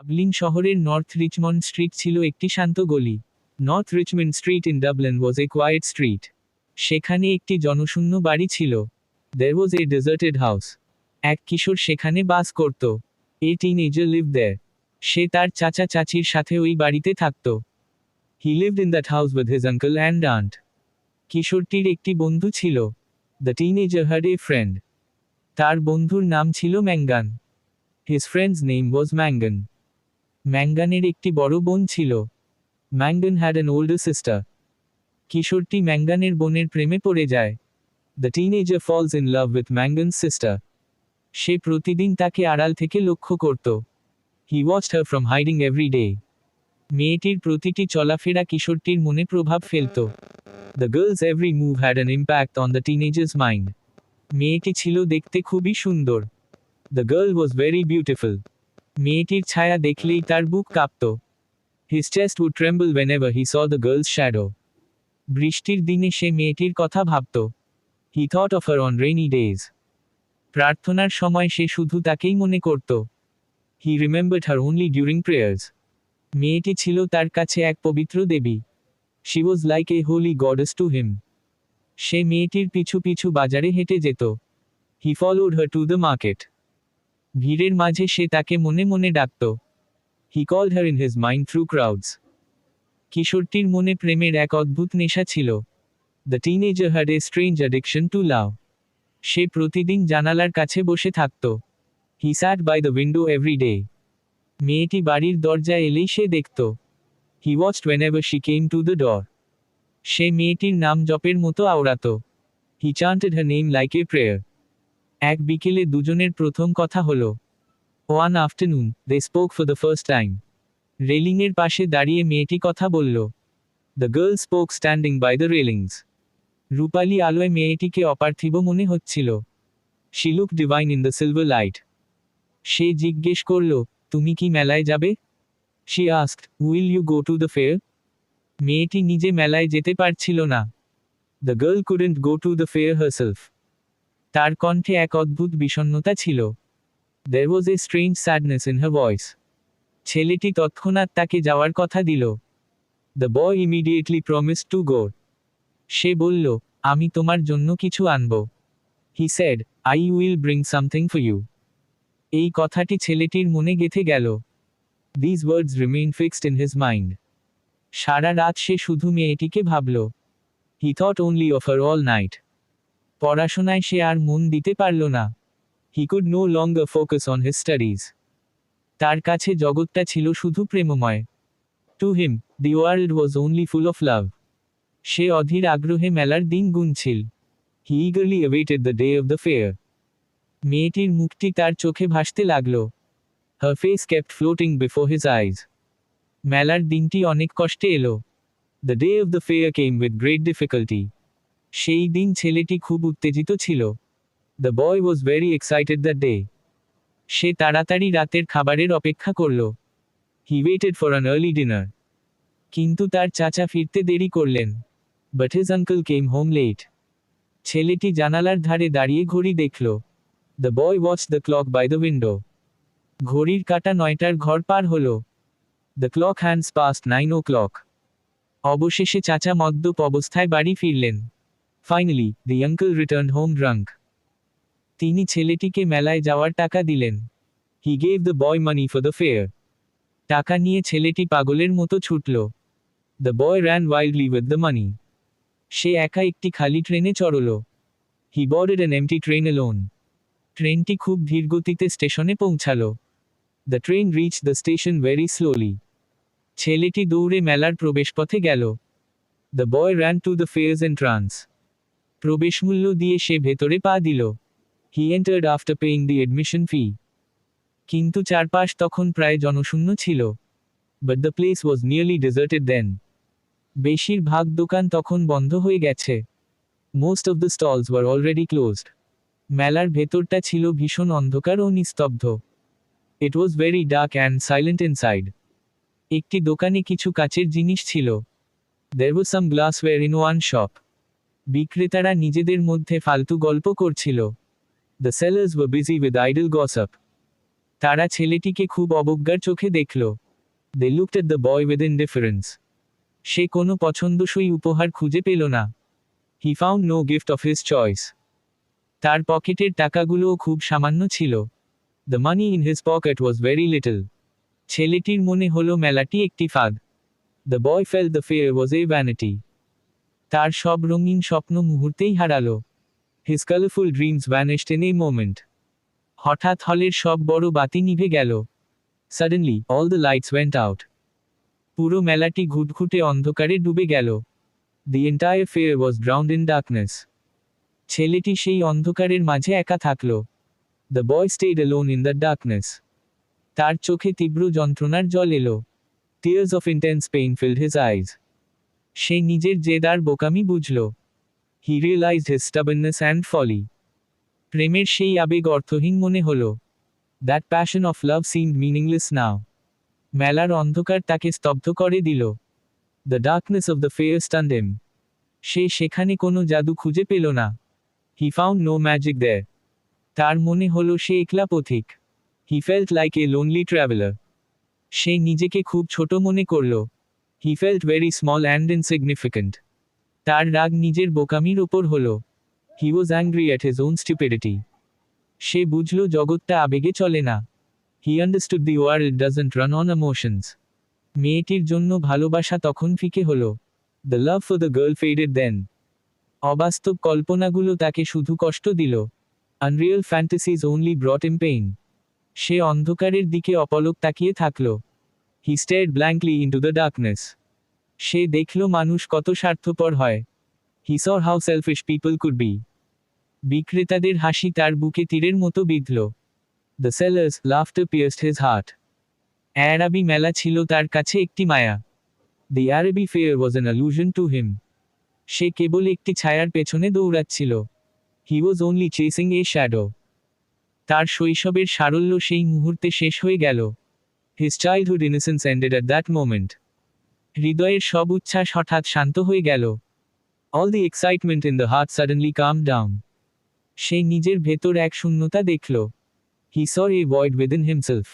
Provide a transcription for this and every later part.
Dublin শহরের north Richmond street ছিল একটি শান্ত গলি। North Richmond street in Dublin was a quiet street. সেখানে একটি জনশূন্য বাড়ি ছিল। There was a deserted house. এক কিশোর সেখানে বাস করত। এ টিনেজার লিভড দেয়ার। সে তার চাচা চাচির সাথে ওই বাড়িতে থাকত। He lived in that house with his uncle and aunt. কিশোরটির একটি বন্ধু ছিল। The teenager had a friend. তার বন্ধুর নাম ছিল Mangan. His friend's name was Mangan. ম্যাঙ্গানের একটি বড় বোন ছিল। Mangan had an older sister. কিশোরটি ম্যাঙ্গানের বোনের প্রেমে পড়ে যায়। The teenager falls in love with Mangan's sister. সে প্রতিদিন তাকে আড়াল থেকে লক্ষ্য করত। He watched her from hiding every day. মেয়েটির প্রতিটি চলাফেরা কিশোরটির মনে প্রভাব ফেলত। The girl's every move had an impact on the teenager's mind. মেয়েটি ছিল দেখতে খুবই সুন্দর। The girl was very beautiful. মেয়েটির ছায়া দেখলেই তার বুক কাঁপত। His chest would tremble whenever he saw the girl's shadow. বৃষ্টির দিনে সে মেয়েটির কথা ভাবত। He thought of her on rainy days. প্রার্থনার সময় সে শুধু তাকেই মনে করত। He remembered her only during prayers. মেয়েটি ছিল তার কাছে এক পবিত্র দেবী। She was like a holy goddess to him. সে মেয়েটির পিছু পিছু বাজারে হেঁটে যেত। He followed her to the market. ভিড়ের মাঝে সে তাকে মনে মনে ডাকত। He called her in his mind through crowds. কিশোরটির মনে প্রেমের এক অদ্ভুত নেশা ছিল। The teenager had a strange addiction to love. সে প্রতিদিন জানালার কাছে বসে থাকত। He sat by the window every day. মেয়েটি বাড়ির দরজায় এলেই সে দেখত। He watched whenever she came to the door. সে মেয়েটির নাম জপের মতো আওড়াত। He chanted her name like a prayer. এক বিকেলে দুজনের প্রথম কথা হলো। One afternoon, they spoke for the first time. রেলিংয়ের পাশে দাঁড়িয়ে মেয়েটি কথা বলল। The girl spoke standing by the railings. রূপালী আলোয় মেয়েটিকে অপার্থিব মনে হচ্ছিল। She looked divine in the silver light. সে জিজ্ঞেস করল, তুমি কি মেলায় যাবে? She asked, will you go to the fair? মেয়েটি নিজে মেলায় যেতে পারছিল না। The girl couldn't go to the fair herself. তার কণ্ঠে এক অদ্ভুত বিষণ্ণতা ছিল। There was a strange sadness in her voice. ছেলেটি তৎক্ষণাৎ তাকে যাওয়ার কথা দিল। The boy immediately promised to go. সে বলল, আমি তোমার জন্য কিছু আনব। He said, I will bring something for you. এই কথাটি ছেলেটির মনে গেঁথে গেল। These words remained fixed in his mind. সারা রাত সে শুধু মেয়েটিকে ভাবল। He thought only of her all night. পড়াশোনায় সে আর মন দিতে পারল না। He could no longer focus on his studies. তার কাছে জগৎটা ছিল শুধু প্রেমময়। To him, the world was only full of love. সে অধীর আগ্রহে মেলার দিন গুনছিল। He eagerly awaited the day of the fair. মেয়েটির মুখটি তার চোখে ভাসতে লাগল। Her face kept floating before his eyes. মেলার দিনটি অনেক কষ্টে এলো। The day of the fair came with great difficulty. সেই দিন ছেলেটি খুব উত্তেজিত ছিল। The boy was very excited that day. সে তাড়াতাড়ি রাতের খাবারের অপেক্ষা করল। He waited for an early dinner. কিন্তু তার চাচা ফিরতে দেরি করলেন। But his uncle came home late. ছেলেটি জানালার ধারে দাঁড়িয়ে ঘড়ি দেখল। The boy watched the clock by the window. ঘড়ির কাঁটা 9টার ঘর পার হল। The clock hands past 9 o'clock. অবশেষে চাচা মদ্যপ অবস্থায় বাড়ি ফিরলেন। Finally, the uncle returned home drunk. তিনি ছেলেটিকে মেলায় যাওয়ার টাকা দিলেন। He gave the boy money for the fair. টাকা নিয়ে ছেলেটি পাগলের মতো ছুটল। The boy ran wildly with the money. সে একা একটি খালি ট্রেনে চড়ল। He boarded an empty train alone. ট্রেনটি খুব ধীরগতিতে স্টেশনে পৌঁছালো। The train reached the station very slowly. ছেলেটি দৌড়ে মেলার প্রবেশপথে গেল। The boy ran to the fair's entrance. প্রবেশমূল্য দিয়ে সে ভেতরে পা দিল। He entered after paying the admission fee. কিন্তু চারপাশ তখন প্রায় জনশূন্য ছিল। But the place was nearly deserted then. বেশিরভাগ দোকান তখন বন্ধ হয়ে গেছে। Most of the stalls were already closed. মেলার ভেতরটা ছিল ভীষণ অন্ধকার ও নিস্তব্ধ। It was very dark and silent inside. একটি দোকানে কিছু কাচের জিনিস ছিল। There was some glassware in one shop. বিক্রেতারা নিজেদের মধ্যে ফালতু গল্প করছিল। The sellers were busy with idle gossip. তারা ছেলেটিকে খুব অবজ্ঞার চোখে দেখল। They looked at the boy with indifference. সে কোনো পছন্দসই উপহার খুঁজে পেল না। He found no gift of his choice. তার পকেটের টাকাগুলোও খুব সামান্য ছিল। The money in his pocket was very little. ছেলেটির মনে হলো মেলাটি একটি ফাঁদ। The boy felt the fair was a vanity. তার সব রঙিন স্বপ্ন মুহূর্তেই হারালো। His colourful dreams vanished in a moment. হঠাৎ হলের সব বড় বাতি নিভে গেল। Suddenly all the lights went out. পুরো মেলাটি ঘুটঘুটে অন্ধকারে ডুবে গেল। The entire fair was drowned in darkness. ছেলেটি সেই অন্ধকারের মাঝে একা থাকল। The boy stayed alone in the darkness. তার চোখে তীব্র যন্ত্রণার জল এলো। Tears of intense pain filled his eyes. সে নিজের জেদ আর বোকামি বুঝল। He realised his stubbornness and folly. প্রেমের সেই আবেগ অর্থহীন মনে হল। That passion of love seemed meaningless now. মেলার অন্ধকার তাকে স্তব্ধ করে দিল। The darkness of the fair stunned him. সে সেখানে কোনো জাদু খুঁজে পেল না। He found no magic there. তার মনে হলো সে একলা পথিক। He felt like a lonely traveller. সে নিজেকে খুব ছোট মনে করল। He felt very small and insignificant. তার রাগ নিজের বোকামির ওপর হলো। He was angry at his own stupidity. সে বুঝল জগৎটা আবেগে চলে না। He understood the world doesn't run on emotions. মেয়েটির জন্য ভালোবাসা তখন ফিকে হলো। The love for the girl faded then. অবাস্তব কল্পনাগুলো তাকে শুধু কষ্ট দিল। Unreal fantasies only brought him pain. সে অন্ধকারের দিকে অপলক তাকিয়ে থাকল। He stared blankly into the darkness. সে দেখল মানুষ কত স্বার্থপর হয়। He saw how selfish people could be. বিক্রেতাদের হাসি তার বুকে তীরের মতো বিঁধল। The sellers' laughter পিয়ার্সড his heart. Araby মেলা ছিল তার কাছে একটি মায়া। The Araby fair was an illusion to him. সে কেবল একটি ছায়ার পেছনে দৌড়াচ্ছিল। He was only chasing a shadow. তার শৈশবের সারল্য সেই মুহূর্তে শেষ হয়ে গেল। His childhood innocence ended at that moment. হৃদয়ের সব উচ্ছ্বাস হঠাৎ শান্ত হয়ে গেল। All the excitement in the heart suddenly calm down. সে নিজের ভেতর এক শূন্যতা দেখল। He saw a void within himself.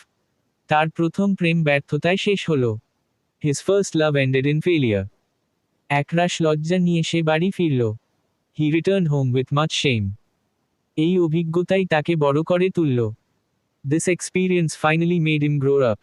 তার প্রথম প্রেম ব্যর্থতায় শেষ হল। His first love ended in failure. একরাশ লজ্জা নিয়ে সে বাড়ি ফিরল। He return home with much shame. এই অভিজ্ঞতাই তাকে বড় করে তুলল। This experience finally made him grow up.